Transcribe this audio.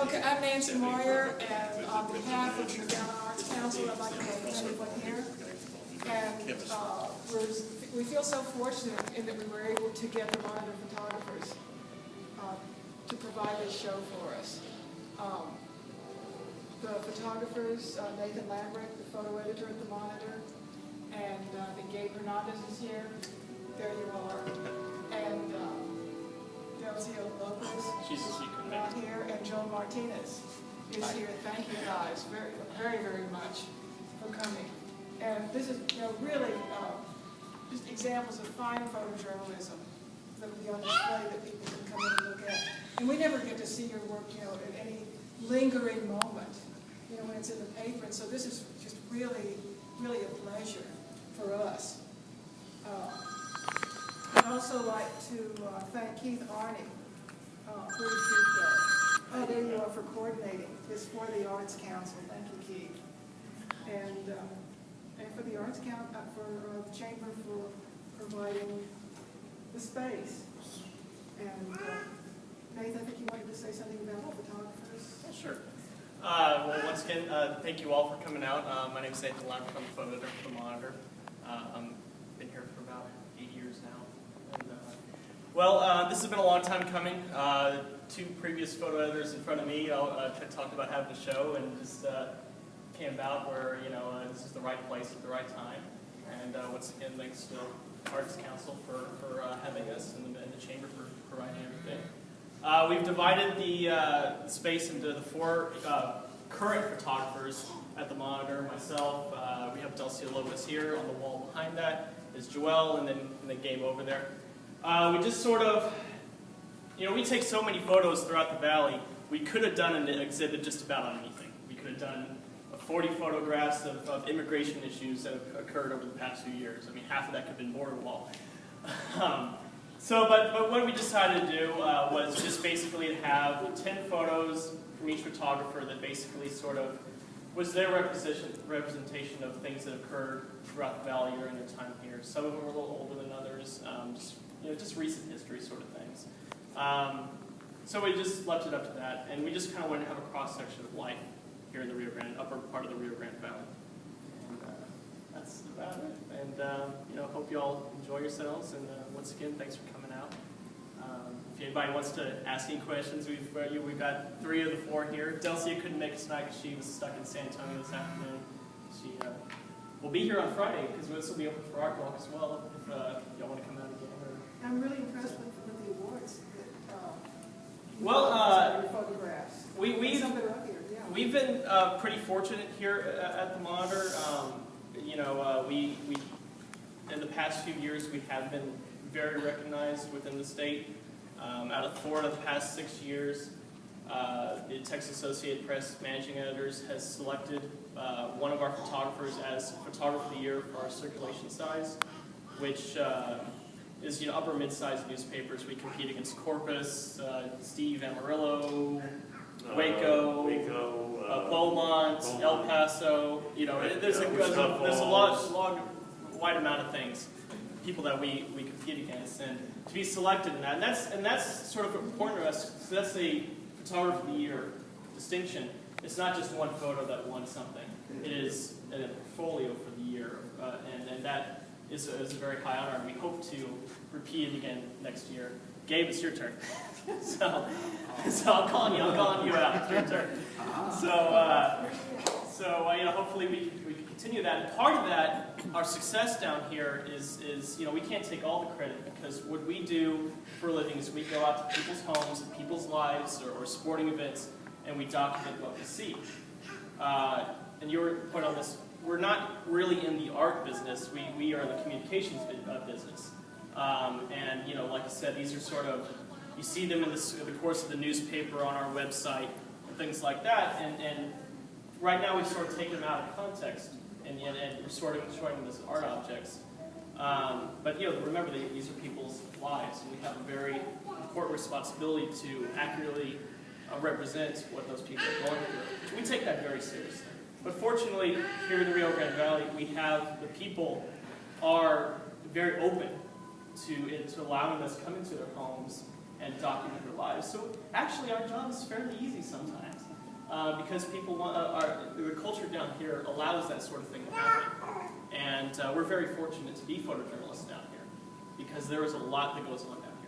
Okay, I'm Nancy Moyer, and on behalf of the Down Arts Council, I'd like to thank everyone here. And we feel so fortunate in that we were able to get the Monitor photographers to provide this show for us. The photographers, Nathan Lambrick, the photo editor at the Monitor, and I think Gabe Hernandez is here. There you are. And Delcio Lopez is not here, and Joan Martinez is here. Thank you guys very much for coming. And this is, really just examples of fine photojournalism that will be on display that people can come in and look at. And we never get to see your work, at any lingering moment, when it's in the paper. And so this is just really a pleasure for us. I'd also like to thank Keith Arney for his there you are for coordinating this for the Arts Council. Thank you, Keith. And for the Arts Council, for the Chamber for providing the space. And Nathan, I think you wanted to say something about the photographers. Sure. Well, once again, thank you all for coming out. My name is Nathan Lambrick. I'm the photo editor for the Monitor. I've been here for about 8 years now. And, this has been a long time coming. Two previous photo editors in front of me talked about having a show, and just came about where this is the right place at the right time. And once again, thanks to the Arts Council for having us, and the Chamber for providing everything. We've divided the space into the four current photographers at the Monitor. Myself, we have Delcio Lopez here. On the wall behind that is Joelle, and then Gabe over there. We just sort of, we take so many photos throughout the valley. We could have done an exhibit just about on anything. We could have done 40 photographs of immigration issues that have occurred over the past few years. I mean, half of that could have been border wall. But what we decided to do was just basically have 10 photos from each photographer that basically sort of was their representation of things that occurred throughout the valley during their time here. Some of them were a little older than others, just recent history sort of things. So we just left it up to that, and we just kind of wanted to have a cross-section of life here in the Rio Grande, upper part of the Rio Grande Valley. And that's about it. And hope you all enjoy yourselves. And once again, thanks for coming out. If anybody wants to ask any questions, we've got 3 of the 4 here. Delcia couldn't make it tonight because she was stuck in San Antonio this afternoon. She will be here on Friday because this will be open for Art Walk as well. If y'all want to come out again. I'm really impressed with the awards that your photographs. We've been pretty fortunate here at the Monitor. We in the past few years we have been very recognized within the state. Out of 4 of the past 6 years, the Texas Associated Press Managing Editors has selected one of our photographers as Photographer of the Year for our circulation size, which is upper mid-sized newspapers. We compete against Corpus, Steve Amarillo, Waco, Beaumont, El Paso. There's a wide amount of things, people that we compete against, and to be selected in that, and that's sort of important to us. So that's the Photographer of the Year distinction. It's not just one photo that won something. It is a portfolio for the year, and that is a very high honor. And we hope to repeat it again next year. Gabe, it's your turn. so I'm calling you out. It's your turn. Hopefully we can continue that. And part of that, our success down here is we can't take all the credit, because what we do for a living is we go out to people's homes and people's lives or sporting events, and we document what we see. And your point on this, we're not really in the art business. We are the communications business. Like I said, these are sort of, you see them in the course of the newspaper, on our website, and things like that. And right now we've sort of taken them out of context, and we're sort of showing them as art objects. But remember, these are people's lives, and we have a very important responsibility to accurately represent what those people are going through. We take that very seriously. But fortunately, here in the Rio Grande Valley, we have the people are very open to allowing us to come into their homes and document their lives. So actually our job is fairly easy sometimes because people want, the culture down here allows that sort of thing to happen. And we're very fortunate to be photojournalists down here because there is a lot that goes on down here.